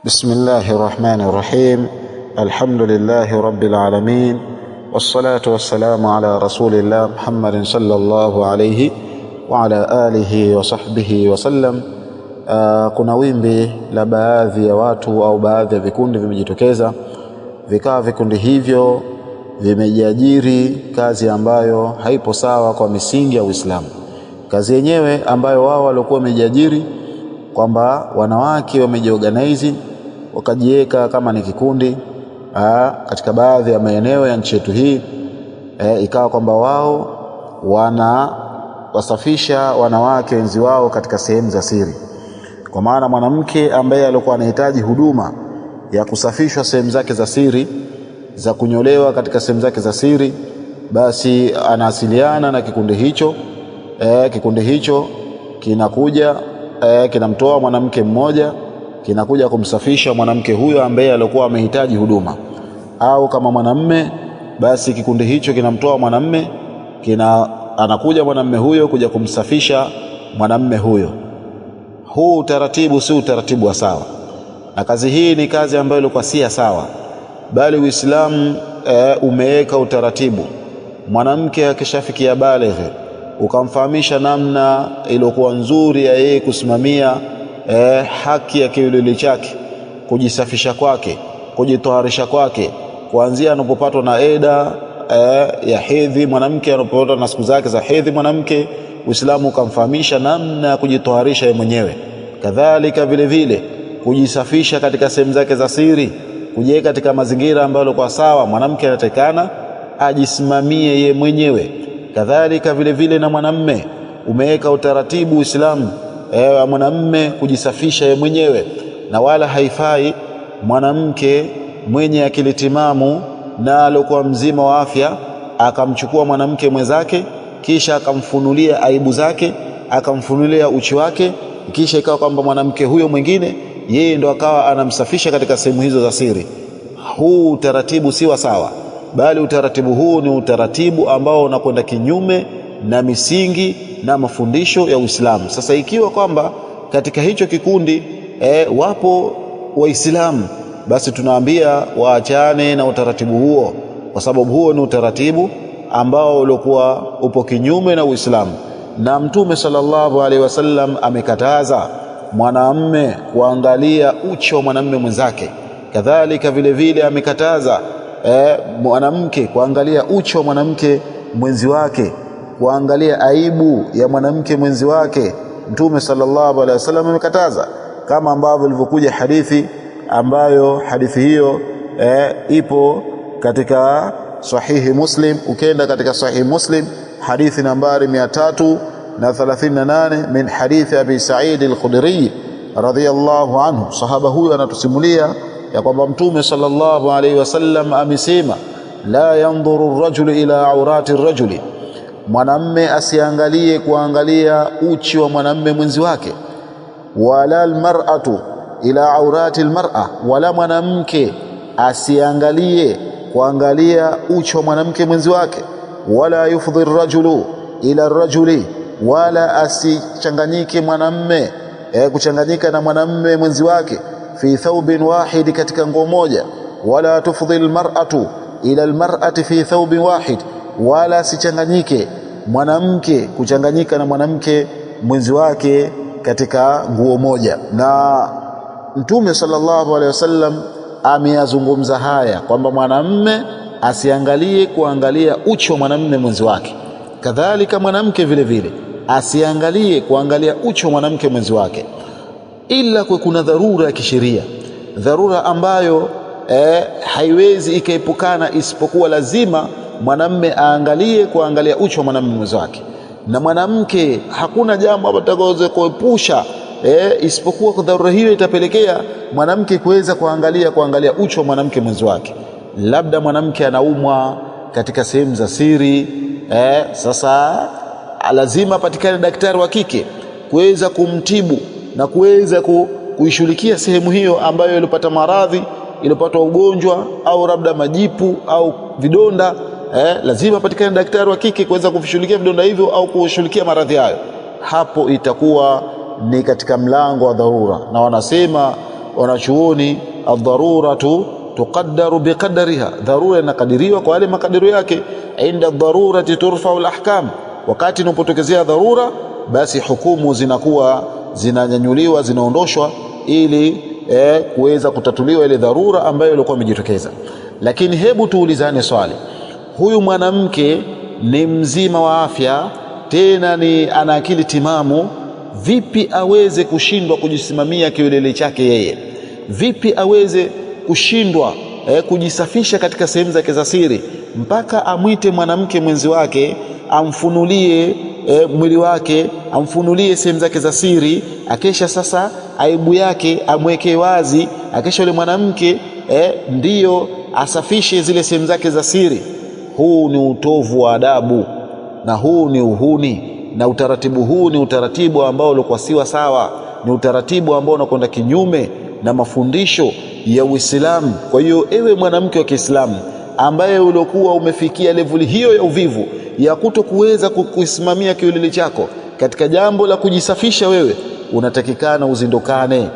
بسم الله الرحمن الرحيم. الحمد لله رب العالمين، والصلاة والسلام على رسول الله محمد صلى الله عليه وعلى آله وصحبه وسلم. Kuna wimbi la baadhi ya watu au baadhi ya vikundi vimejitokeza, vikawa vikundi hivyo vimejiajiri kazi ambayo haipo sawa kwa misingi ya Uislamu. Kazi yenyewe ambayo wao walikuwa wamejiajiri kwamba wanawake wamejiorganize wakajiweka kama ni kikundi katika baadhi ya maeneo ya nchi yetu hii, ikawa kwamba wao wasafisha wanawake wenzi wao katika sehemu za siri. Kwa maana mwanamke ambaye alikuwa anahitaji huduma ya kusafishwa sehemu zake za siri, za kunyolewa katika sehemu zake za siri, basi anawasiliana na kikundi hicho. Kikundi hicho kinakuja kinamtoa mwanamke mmoja, kinakuja kumsafisha mwanamke huyo ambaye alikuwa amehitaji huduma. Au kama mwanamume, basi kikundi hicho kinamtoa mwanamume, anakuja mwanamume huyo kuja kumsafisha mwanamume huyo. Huu utaratibu si utaratibu wa sawa, na kazi hii ni kazi ambayo ilikuwa si sawa, bali Uislamu umeweka utaratibu. Mwanamke akishafikia balighi, ukamfahamisha namna iliyokuwa nzuri ya yeye kusimamia haki ya kiwiliwili chake, kujisafisha kwake, kujitoharisha kwake, kuanzia anapopatwa na eda ya hedhi mwanamke, anapopatwa na siku zake za hedhi mwanamke, Uislamu ukamfahamisha namna ya kujitoharisha yeye mwenyewe. Kadhalika vile vile kujisafisha katika sehemu zake za siri, kujiweka katika mazingira ambayo kwa sawa, mwanamke anatakana ajisimamie yeye mwenyewe. Kadhalika vile vile na mwanamume umeweka utaratibu Uislamu wa mwanamume kujisafisha yeye mwenyewe, na wala haifai mwanamke mwenye akili timamu na alikuwa mzima wa afya akamchukua mwanamke mwenzake kisha akamfunulia aibu zake, akamfunulia uchi wake, kisha ikawa kwamba mwanamke huyo mwingine yeye ndo akawa anamsafisha katika sehemu hizo za siri. Huu utaratibu si sawa, bali utaratibu huu ni utaratibu ambao unakwenda kinyume na misingi na mafundisho ya Uislamu. Sasa ikiwa kwamba katika hicho kikundi wapo Waislamu, basi tunaambia waachane na utaratibu huo, kwa sababu huo ni utaratibu ambao ulikuwa upo kinyume na Uislamu. Na Mtume sallallahu alaihi wasallam amekataza mwanamume kuangalia uchi wa mwanamume mwenzake. Kadhalika vile vile amekataza mwanamke kuangalia uchi wa mwanamke mwenzi wake, kuangalia aibu ya mwanamke mwenzi wake. Mtume sallallahu alaihi wasallam amekataza, kama ambavyo ilivyokuja hadithi ambayo hadithi hiyo ipo katika sahihi Muslim. Ukenda katika sahihi Muslim hadithi nambari 338 min hadithi Abi Sa'id al-Khudri radhiyallahu anhu. Sahaba huyo anatusimulia ya kwamba Mtume sallallahu alaihi wasallam amesema, la yanzuru ar-rajulu ila aurati ar-rajuli, mwanamme asiangalie kuangalia uchi wa mwanamme mwenzi wake, wala al-mar'atu ila aurati al-mar'a, wala mwanamke asiangalie kuangalia uchi wa mwanamke mwenzi wake, wala yufdhi ar-rajulu ila ar-rajuli, wala asichanganyike mwanamme kuchanganyika na mwanamme mwenzi wake fi thawbin wahid, katika nguo moja, wala tufdhi al-mar'atu ila al-mar'ati fi thawbin wahid, wala asichanganyike mwanamke kuchanganyika na mwanamke mwenzi wake katika nguo moja. Na Mtume sallallahu alaihi wasallam ameyazungumza haya kwamba mwanamume asiangalie kuangalia uchi wa mwanamume mwenzi wake, kadhalika mwanamke vile vile asiangalie kuangalia uchi wa mwanamke mwenzi wake, ila kwa kuna dharura ya kisheria, dharura ambayo haiwezi ikaepukana, isipokuwa lazima mwanamume aangalie kuangalia uchi wa mwanamume mwenzi wake, na mwanamke hakuna jambo atakaloze kuepusha isipokuwa kwa dharura hiyo itapelekea mwanamke kuweza kuangalia uchi wa mwanamke mwenzi wake. Labda mwanamke anaumwa katika sehemu za siri, sasa lazima patikane daktari wa kike kuweza kumtibu na kuweza kuishughulikia sehemu hiyo ambayo ilipata maradhi, ilipata ugonjwa au labda majipu au vidonda. Lazima patikane daktari wa kike kuweza kuvishughulikia vidonda hivyo au kushughulikia maradhi hayo. Hapo itakuwa ni katika mlango wa dharura, na wanasema wanachuoni, ad-daruratu tuqaddaru biqadariha, dharura inakadiriwa kwa yale makadirio yake. Inda ad-darurati turfa'u al-ahkam, wakati inapotokezea dharura basi hukumu zinakuwa zinanyanyuliwa, zinaondoshwa ili kuweza kutatuliwa ile dharura ambayo ilikuwa imejitokeza. Lakini hebu tuulizane swali, huyu mwanamke ni mzima wa afya, tena ni ana akili timamu, vipi aweze kushindwa kujisimamia kiwelele chake yeye? Vipi aweze kushindwa kujisafisha katika sehemu zake za siri, mpaka amwite mwanamke mwenzi wake amfunulie mwili wake, amfunulie sehemu zake za siri, akesha sasa aibu yake amweke wazi, akesha yule mwanamke ndiyo asafishe zile sehemu zake za siri? Huu ni utovu wa adabu na huu ni uhuni, na utaratibu huu ni utaratibu ambao ulikuwa siwa sawa, ni utaratibu ambao unakwenda kinyume na mafundisho ya Uislamu. Kwa hiyo ewe mwanamke wa Kiislamu ambaye uliokuwa umefikia level hiyo ya uvivu ya kutokuweza kusimamia kiwelele chako katika jambo la kujisafisha, wewe unatakikana uzindukane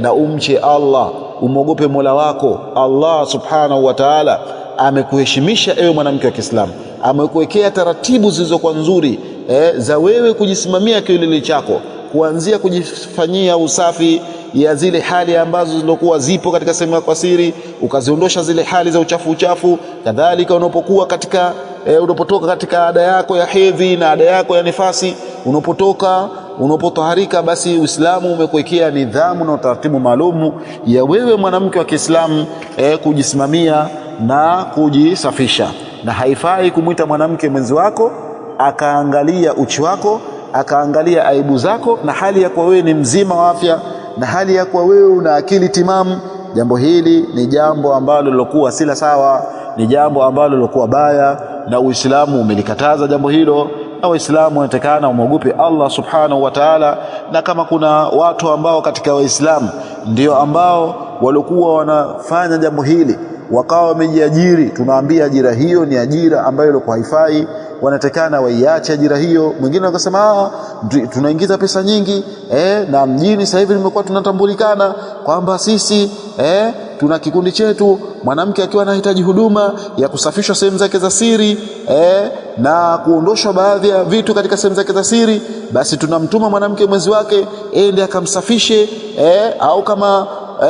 na umche Allah, umogope Mola wako. Allah subhanahu wa ta'ala amekuheshimisha ewe mwanamke wa Kiislamu, amekuwekea taratibu zilizokuwa nzuri za wewe kujisimamia kiwelele chako, kuanzia kujifanyia usafi ya zile hali ambazo zilokuwa zipo katika sehemu yako siri, ukaziondosha zile hali za uchafu. Kadhalika unapokuwa katika unapotoka katika ada yako ya hedhi na ada yako ya nifasi, unapotaharika, basi Uislamu umekuwekea nidhamu na utaratibu maalumu ya wewe mwanamke wa Kiislamu kujisimamia na kujisafisha. Na haifai kumwita mwanamke mwenzi wako akaangalia uchi wako, akaangalia aibu zako, na hali ya kuwa wewe ni mzima wa afya, na hali ya kuwa wewe una akili timamu. Jambo hili ni jambo ambalo lilokuwa sila sawa, ni jambo ambalo lilokuwa baya, na Uislamu umelikataza jambo hilo. Na Waislamu wanatakana umogope Allah subhanahu wa ta'ala. Na kama kuna watu ambao katika Waislamu ndio ambao walikuwa wanafanya jambo hili wakawa wamejiajiri, tunaambia ajira hiyo ni ajira ambayo ilikuwa haifai, wanatakana waiache ajira hiyo. Mwingine akasema tunaingiza pesa nyingi na mjini sasa hivi nimekuwa tunatambulikana kwamba sisi tuna kikundi chetu, mwanamke akiwa anahitaji huduma ya kusafishwa sehemu zake za siri na kuondoshwa baadhi ya vitu katika sehemu zake za siri, basi tunamtuma mwanamke mwenzi wake ende akamsafishe, au kama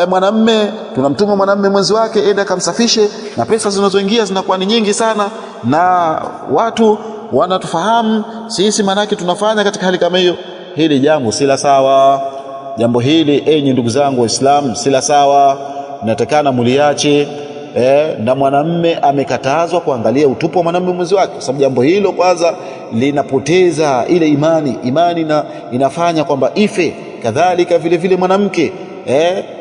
mwanamme tunamtuma mwanamme mwenzi wake ende akamsafishe, na pesa zinazoingia zinakuwa ni nyingi sana, na watu wanatufahamu sisi manake tunafanya katika hali kama hiyo. Hili jambo sila sawa. Jambo hili enyi ndugu zangu Waislamu sila sawa, natakana muliache. Na mwanamme amekatazwa kuangalia utupu wa mwanamume mwenzi wake, kwa sababu jambo hilo kwanza linapoteza ile imani na inafanya kwamba ife. Kadhalika vile vile mwanamke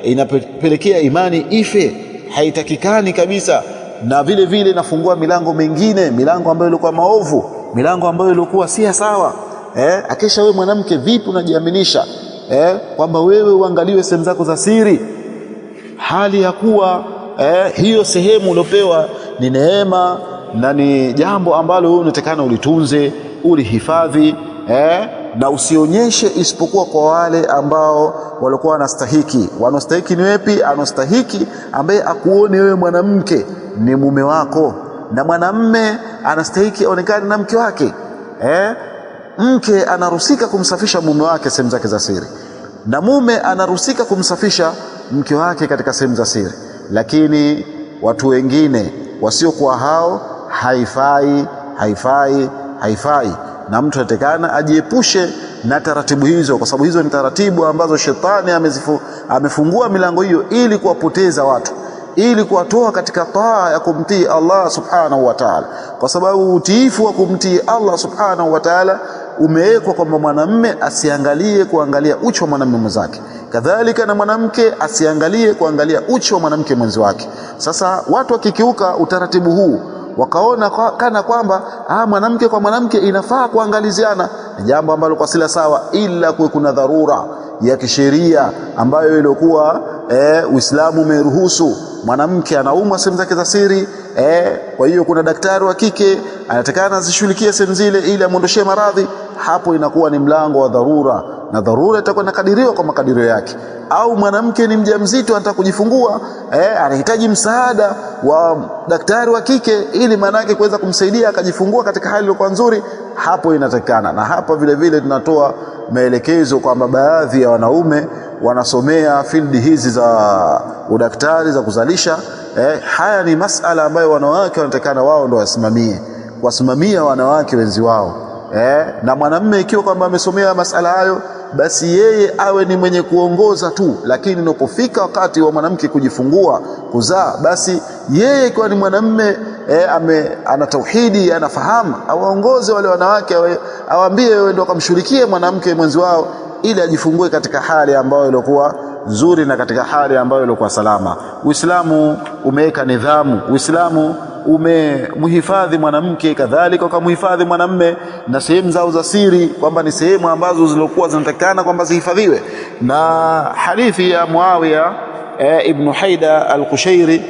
inapelekea imani ife, haitakikani kabisa. Na vile vile nafungua milango mingine, milango ambayo ilikuwa maovu, milango ambayo ilikuwa si sawa. Akisha wewe mwanamke vipi unajiaminisha kwamba wewe uangaliwe sehemu zako za siri, hali ya kuwa hiyo sehemu uliopewa ni neema na ni jambo ambalo wewe unatakana ulitunze, ulihifadhi, na usionyeshe isipokuwa kwa wale ambao walikuwa wanastahiki. Wanastahiki ni wepi? Anastahiki ambaye akuone wewe mwanamke ni mume wako, na mwanamme anastahiki aonekane na mke wake. Mke anarusika kumsafisha mume wake sehemu zake za siri, na mume anarusika kumsafisha mke wake katika sehemu za siri. Lakini watu wengine wasiokuwa hao haifai. Na mtu atakana ajiepushe na taratibu hizo, kwa sababu hizo ni taratibu ambazo shetani amefungua milango hiyo ili kuwapoteza watu, ili kuwatoa katika taa ya kumtii Allah subhanahu wa ta'ala. Kwa sababu utiifu wa kumtii Allah subhanahu wa ta'ala umewekwa kwamba mwanamume asiangalie kuangalia uchi wa mwanamume mwenzake, kadhalika na mwanamke asiangalie kuangalia uchi wa mwanamke mwenzi wake. Sasa watu wakikiuka utaratibu huu, wakaona kana kwamba mwanamke kwa mwanamke inafaa kuangaliziana, ni jambo ambalo kwa sila sawa, ila kuna dharura ya kisheria ambayo ilikuwa Uislamu umeruhusu. Mwanamke anaumwa sehemu zake za siri, kwa hiyo kuna daktari wa kike anatakana azishughulikie sehemu zile ili amuondoshie maradhi. Hapo inakuwa ni mlango wa dharura, na dharura itakuwa inakadiriwa kwa makadirio yake. Au mwanamke ni mjamzito anataka kujifungua, anahitaji msaada wa daktari wa kike ili manake kuweza kumsaidia akajifungua katika hali iliyokuwa nzuri, hapo inatakana. Na hapa vile vile tunatoa maelekezo kwamba baadhi ya wanaume wanasomea field hizi za udaktari za kuzalisha. Haya ni masala ambayo wanawake wanatakana wao ndo wasimamia wanawake wenzi wao. Na mwanamume ikiwa kwamba amesomea masala hayo, basi yeye awe ni mwenye kuongoza tu, lakini unapofika wakati wa mwanamke kujifungua kuzaa, basi yeye ikiwa ni mwanamume ana tauhidi, anafahamu, awaongoze wale wanawake, awaambie wewe ndio kumshirikie mwanamke mwenzi wao ili ajifungue katika hali ambayo ilikuwa nzuri na katika hali ambayo ilikuwa salama. Uislamu umeweka nidhamu, Uislamu umemhifadhi mwanamke, kadhalika ukamhifadhi mwanamume na sehemu zao za siri, kwamba ni sehemu ambazo zilikuwa zinatakana kwamba zihifadhiwe. Na hadithi ya Muawiya ibn Haida al-Qushairi,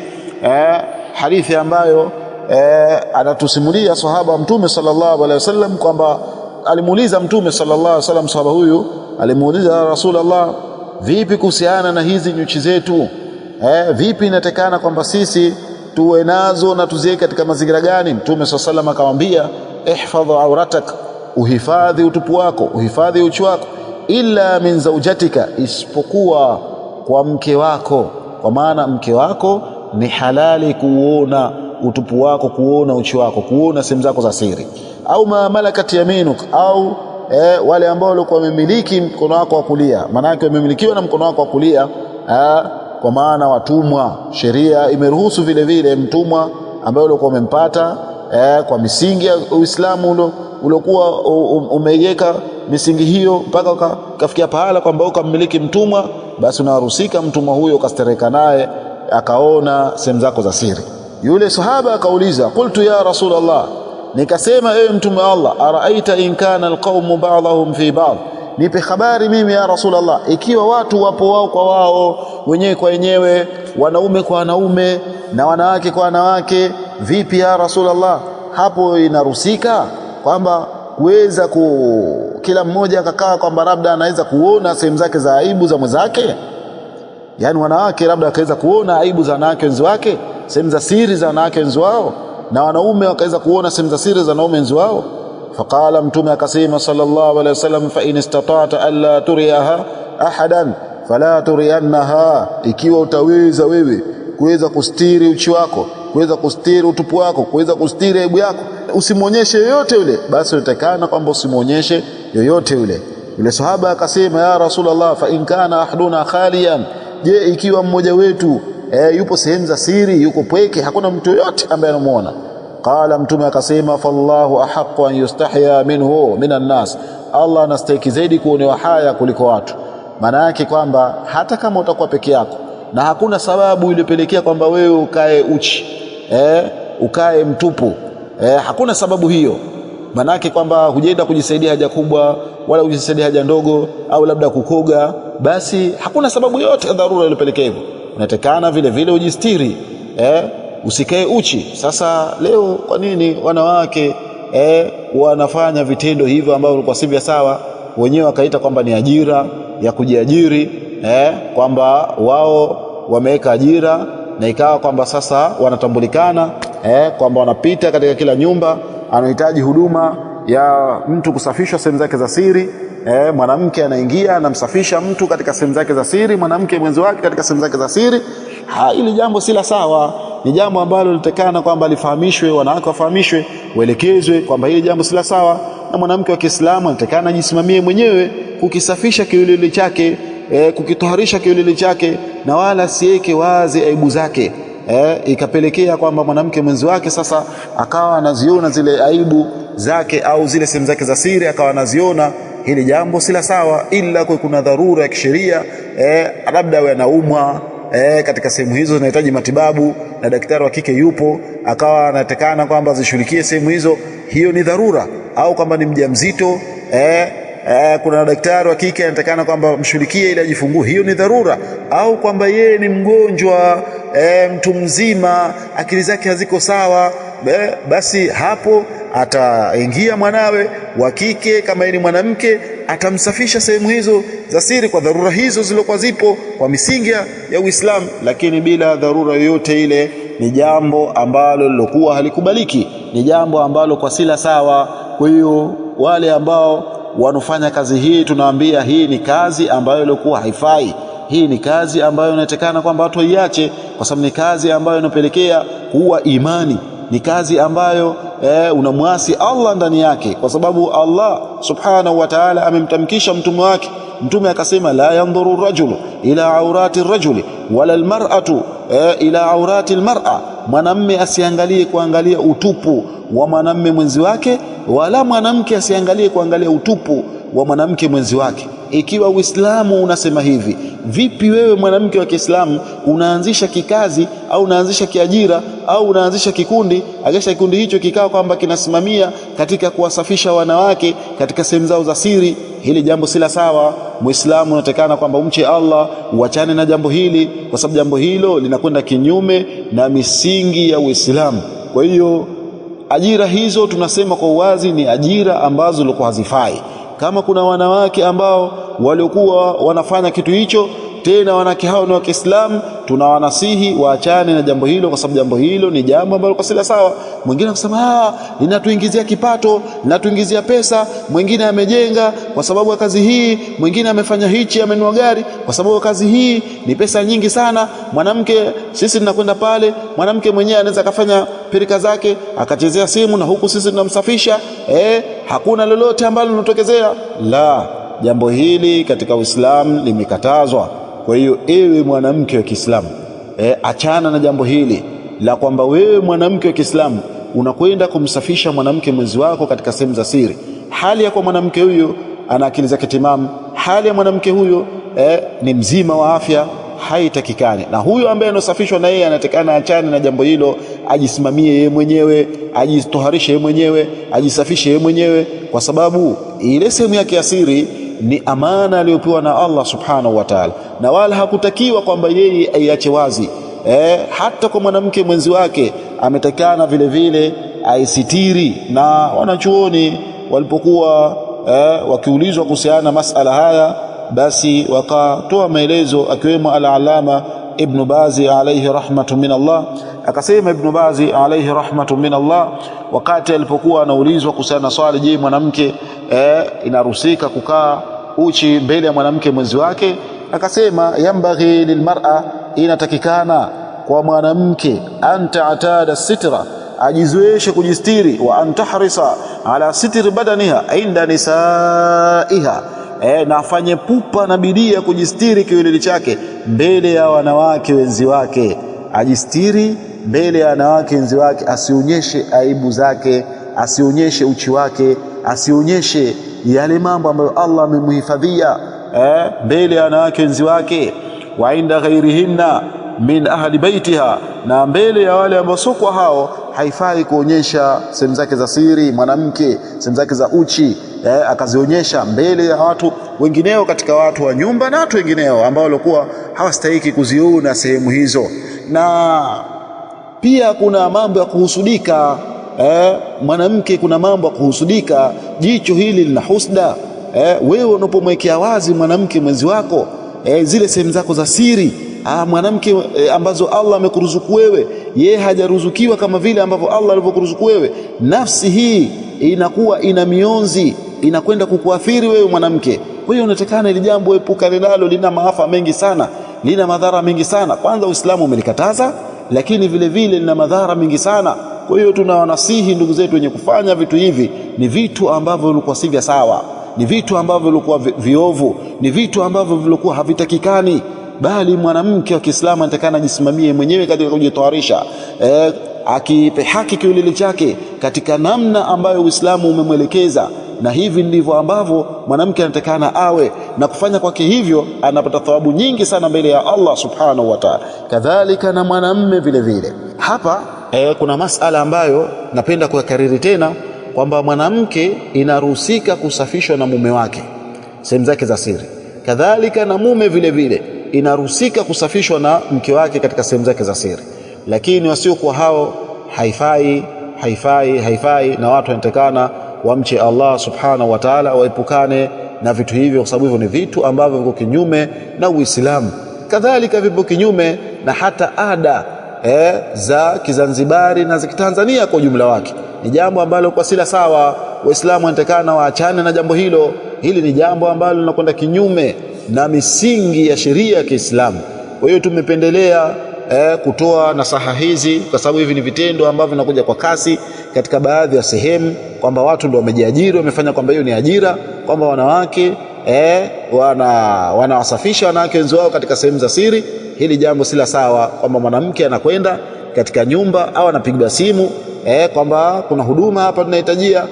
hadithi ambayo anatusimulia sahaba wa Mtume sallallahu alaihi wasallam kwamba alimuuliza Mtume sallallahu alaihi wasallam, sahaba huyu alimuuliza Rasulullah, vipi kuhusiana na hizi nyuchi zetu? Vipi inatakana kwamba sisi tuwe nazo na tuziweke katika mazingira gani? Mtume sallallahu alaihi wasallam akamwambia, ihfadh auratak, uhifadhi utupu wako, uhifadhi uchi wako, illa min zawjatika, isipokuwa kwa mke wako. Kwa maana mke wako ni halali kuona utupu wako, kuona uchi wako, kuona sehemu zako za siri. Au ma malakat yaminuk, au wale ambao walikuwa wamemiliki mkono wako wa kulia. Maana yake wamemilikiwa na mkono wako wa kulia, kwa maana watumwa. Sheria imeruhusu vile vile mtumwa ambaye ulikuwa umempata kwa misingi ya Uislamu uliokuwa umeiweka misingi hiyo mpaka kafikia pahala kwamba ukamiliki mtumwa, basi unaruhusika mtumwa huyo kastereka naye akaona sehemu zako za siri. Yule sahaba akauliza, qultu ya Rasulullah, nikasema ewe mtume wa Allah, araaita in kana alqawmu ba'dhum fi ba'd, nipe habari mimi ya Rasulullah, ikiwa watu wapo wao kwa wao, wenyewe kwa wenyewe, wanaume kwa wanaume na wanawake kwa wanawake, vipi ya Rasulullah? Hapo inaruhusika kwamba kuweza kila mmoja akakaa kwamba labda anaweza kuona sehemu zake za aibu za mwenzake, yani wanawake labda akaweza kuona aibu za wanawake wenzi wake, sehemu za siri za wanawake wenzi wao, na wanaume wakaweza kuona sehemu za siri za wanaume wenzi wao. Faqala, mtume akasema sallallahu alaihi wasallam, fa in istata'ta alla turiyaha ahadan fala turiyannaha, ikiwa utaweza wewe kuweza kustiri uchi wako, kuweza kustiri utupu wako, kuweza kustiri aibu yako, usimuonyeshe yoyote yule, basi utakana kwamba usimuonyeshe yoyote yule. Yule sahaba akasema, ya Rasulullah, fa in kana ahaduna khaliyan, je ikiwa mmoja wetu yupo sehemu za siri, yuko pweke, hakuna mtu yote ambaye anamuona? Qala, mtume akasema, fallahu ahaqqu an yustahya minhu minan nas, Allah anastahili zaidi kuonewa haya kuliko watu. Maana yake kwamba hata kama utakuwa peke yako na hakuna sababu iliyopelekea kwamba wewe ukae uchi, ukae mtupu, hakuna sababu hiyo, maana yake kwamba hujaenda kujisaidia haja kubwa wala kujisaidia haja ndogo, au labda kukoga, basi hakuna sababu yote ya dharura iliyopelekea hivyo, unatakana vile vile ujistiri, usikae uchi. Sasa leo kwa nini wanawake wanafanya vitendo hivyo ambavyo kwa sivyo sawa, wenyewe wakaita kwamba ni ajira ya kujiajiri, kwamba wao wameweka ajira, na ikawa kwamba sasa wanatambulikana, kwamba wanapita katika kila nyumba, anahitaji huduma ya mtu kusafishwa sehemu zake za siri, mwanamke anaingia anamsafisha mtu katika sehemu zake za siri, mwanamke mwenzi wake katika sehemu zake za siri. Hili jambo si la sawa, ni jambo ambalo litakana kwamba lifahamishwe, wanawake wafahamishwe, waelekezwe kwamba hili jambo si la sawa, na mwanamke wa Kiislamu anatakana ajisimamie mwenyewe kukisafisha kiwiliwili chake, kukitoharisha kiwiliwili chake, na wala siweke wazi aibu zake, ikapelekea kwamba mwanamke mwenzi wake sasa akawa anaziona zile aibu zake au zile sehemu zake za siri akawa anaziona. Hili jambo si la sawa, ila kwa kuna dharura ya kisheria, labda awe anaumwa katika sehemu hizo zinahitaji matibabu na daktari wa kike yupo, akawa anatakana kwamba zishughulikie sehemu hizo, hiyo ni dharura. Au kwamba ni mjamzito, kuna daktari wa kike anatakana kwamba mshughulikie ili ajifungue, hiyo ni dharura. Au kwamba yeye ni mgonjwa, mtu mzima, akili zake haziko sawa, basi hapo ataingia mwanawe wa kike kama yeye ni mwanamke, atamsafisha sehemu hizo za siri kwa dharura hizo zilokuwa zipo kwa misingi ya Uislamu, lakini bila dharura yoyote ile ni jambo ambalo lilokuwa halikubaliki, ni jambo ambalo kwa sila sawa. Kwa hiyo wale ambao wanafanya kazi hii tunawaambia hii ni kazi ambayo ilikuwa haifai. Hii ni kazi ambayo inatakana kwamba watu waiache, kwa sababu ni kazi ambayo inapelekea kuwa imani, ni kazi ambayo unamwasi Allah ndani yake, kwa sababu Allah subhanahu wa ta'ala amemtamkisha mtume wake. Mtume akasema la yanzuru rajulu ila aurati rajuli wala almar'atu ila aurati almar'a, mwanamume asiangalie kuangalia utupu wa mwanamume mwenzi wake, wala mwanamke asiangalie kuangalia utupu wa mwanamke mwenzi wake. Ikiwa Uislamu unasema hivi, vipi wewe mwanamke wa Kiislamu unaanzisha kikazi au unaanzisha kiajira au unaanzisha kikundi, agesha kikundi hicho kikao kwamba kinasimamia katika kuwasafisha wanawake katika sehemu zao za siri? Hili jambo si la sawa. Muislamu unatakana kwamba umche Allah, uachane na jambo hili, kwa sababu jambo hilo linakwenda kinyume na misingi ya Uislamu. Kwa hiyo ajira hizo tunasema kwa uwazi ni ajira ambazo zilikuwa hazifai. Kama kuna wanawake ambao waliokuwa wanafanya kitu hicho, tena wanawake hao ni wa Kiislamu, tunawanasihi waachane na jambo hilo, kwa sababu jambo hilo ni jambo ambalo kwa sila sawa. Mwingine akasema linatuingizia kipato, linatuingizia pesa, mwingine amejenga kwa sababu ya kazi hii, mwingine amefanya hichi, amenunua gari kwa sababu ya kazi hii, ni pesa nyingi sana. Mwanamke sisi tunakwenda pale, mwanamke mwenyewe anaweza akafanya pirika zake akachezea simu na huku sisi tunamsafisha, hakuna lolote ambalo linatokezea. La, jambo hili katika Uislamu limekatazwa. Kwa hiyo ewe mwanamke wa Kiislamu, achana na jambo hili la kwamba wewe mwanamke wa Kiislamu unakwenda kumsafisha mwanamke mwenzi wako katika sehemu za siri, hali ya kwa mwanamke huyo ana akili zake timamu, hali ya mwanamke huyo ni mzima wa afya, haitakikani. Na huyo ambaye anosafishwa na yeye anatakana achane na jambo hilo, ajisimamie yeye mwenyewe, ajitoharishe yeye mwenyewe, ajisafishe yeye mwenyewe, kwa sababu ile sehemu yake ya siri ni amana aliyopewa na Allah subhanahu wa ta'ala, na wala hakutakiwa kwamba yeye aiache wazi. Hata kwa mwanamke mwenzi wake ametakana vile vile aisitiri. Na wanachuoni walipokuwa wakiulizwa kuhusiana na masala haya, basi wakatoa maelezo, akiwemo al-Allama Ibn Bazi alayhi rahmatu min Allah. Akasema Ibn Bazi alayhi rahmatu min Allah, wakati alipokuwa anaulizwa kuhusiana na swali, je, mwanamke inaruhusika kukaa uchi mbele ya mwanamke mwenzi wake, akasema yambaghi lilmar'a, inatakikana kwa mwanamke anta'tada sitra, ajizoeshe kujistiri, wa antahrisa ala sitri badaniha inda nisaiha, na afanye pupa na bidii ya kujistiri kiwiliwili chake mbele ya wanawake wenzi wake, ajistiri mbele ya wanawake wenzi wake, asionyeshe aibu zake, asionyeshe uchi wake, asionyeshe yale mambo ambayo Allah amemhifadhia mbele ya wanawake wenzi wake. Wa inda ghairihinna min ahli baitiha, na mbele ya wale ambao sio kwa hao haifai kuonyesha sehemu zake za siri mwanamke, sehemu zake za uchi akazionyesha mbele ya watu wengineo katika watu wa nyumba na watu wengineo ambao walikuwa hawastahiki kuziona sehemu hizo. Na pia kuna mambo ya kuhusudika, mwanamke kuna mambo ya kuhusudika, jicho hili lina husda. Wewe unapomwekea wazi mwanamke mwenzi wako zile sehemu zako za siri, mwanamke ambazo Allah amekuruzuku wewe, yeye hajaruzukiwa kama vile ambavyo Allah alivyokuruzuku wewe, nafsi hii inakuwa ina mionzi, inakwenda kukuathiri wewe mwanamke. Kwa hiyo unatakana ili jambo epukane nalo, lina maafa mengi sana, lina madhara mengi sana. Kwanza Uislamu umelikataza, lakini vile vile lina madhara mengi sana. Kwa hiyo tunawanasihi ndugu zetu wenye kufanya vitu hivi, ni vitu ambavyo vilikuwa si vya sawa, ni vitu ambavyo vilikuwa viovu, ni vitu ambavyo vilikuwa havitakikani, bali mwanamke wa Kiislamu anatakana ajisimamie mwenyewe katika kujitoharisha, akipe haki kiwiliwili chake katika namna ambayo Uislamu umemwelekeza. Na hivi ndivyo ambavyo mwanamke anatakana awe, na kufanya kwake hivyo anapata thawabu nyingi sana mbele ya Allah subhanahu wa ta'ala. Kadhalika na mwanamume vile vile. Hapa kuna masala ambayo napenda kuyakariri tena, kwamba mwanamke inaruhusika kusafishwa na mume wake sehemu zake za siri. Kadhalika na mume vile vile inaruhusika kusafishwa na mke wake katika sehemu zake za siri, lakini wasiokuwa hao haifai. Na watu wanatakana wamche Allah subhanahu wa ta'ala, waepukane na vitu hivyo, kwa sababu hivyo ni vitu ambavyo viko kinyume na Uislamu. Kadhalika vipo kinyume na hata ada za Kizanzibari na za Kitanzania kwa ujumla wake. Ni jambo ambalo kwa sila sawa, Waislamu wanatakana waachane na jambo hilo. Hili ni jambo ambalo linakwenda kinyume na misingi ya sheria ya Kiislamu. Kwa hiyo tumependelea kutoa nasaha hizi, kwa sababu hivi ni vitendo ambavyo vinakuja kwa kasi katika baadhi ya sehemu, kwamba watu ndio wamejiajiri, wamefanya kwamba hiyo ni ajira, kwamba wanawake wanawasafisha wanawake wenzao katika sehemu za siri. Hili jambo sila sawa, kwamba mwanamke anakwenda katika nyumba au anapiga simu kwamba kuna huduma hapa tunahitajia.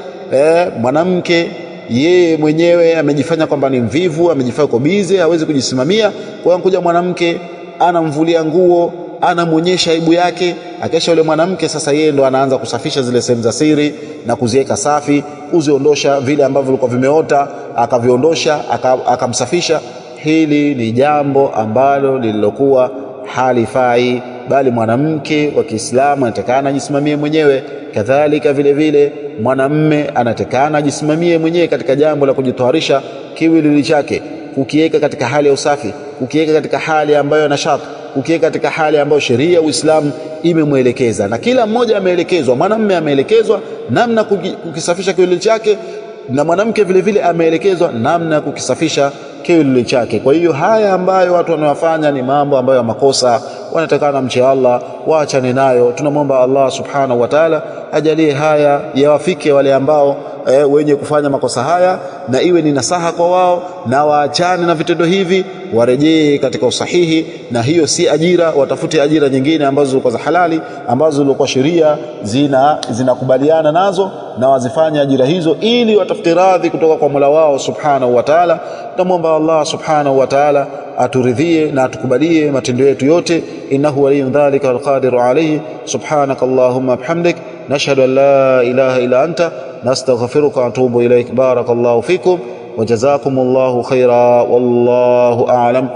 Mwanamke yeye mwenyewe amejifanya kwamba ni mvivu, amejifanya kwa bize, hawezi kujisimamia. Kwa hiyo kuja mwanamke anamvulia nguo, anamuonyesha aibu yake, akesha yule mwanamke sasa yeye ndo anaanza kusafisha zile sehemu za siri na kuziweka safi, kuziondosha vile ambavyo vilikuwa vimeota, akaviondosha, akamsafisha. Hili ni jambo ambalo lililokuwa halifai, bali mwanamke wa Kiislamu anatakana ajisimamie mwenyewe. Kadhalika vile vile mwanamume anatakana ajisimamie mwenyewe katika jambo la kujitoharisha kiwiliwili chake, kukiweka katika hali ya usafi, kukiweka katika hali ambayo nashati, kukiweka katika hali ambayo sheria ya Uislamu imemwelekeza. Na kila mmoja ameelekezwa, mwanamume ameelekezwa namna kukisafisha kiwiliwili chake, na mwanamke vile vile ameelekezwa namna kukisafisha kiwiliwili chake. Kwa hiyo haya ambayo watu wanayofanya ni mambo ambayo ya makosa, wanatakana mche Allah, waachane nayo. Tunamwomba Allah subhanahu wa ta'ala ajalie haya yawafike wale ambao wenye kufanya makosa haya, na iwe ni nasaha kwa wao, na waachane na vitendo hivi, warejee katika usahihi. Na hiyo si ajira, watafute ajira nyingine ambazo zilikuwa za halali, ambazo zilikuwa sheria zinakubaliana nazo, na wazifanye ajira hizo ili watafute radhi kutoka kwa Mola wao subhanahu wa ta'ala. Tunamwomba Allah subhanahu wa ta'ala aturidhie na atukubalie matendo yetu yote. Innahu waliyyu dhalika wal qadiru alayhi. Subhanakallahumma bihamdik, nashhadu an la ilaha illa anta, nastaghfiruka wa atubu ilaik. Barakallahu fikum wa jazakumullahu khaira, wallahu a'lam.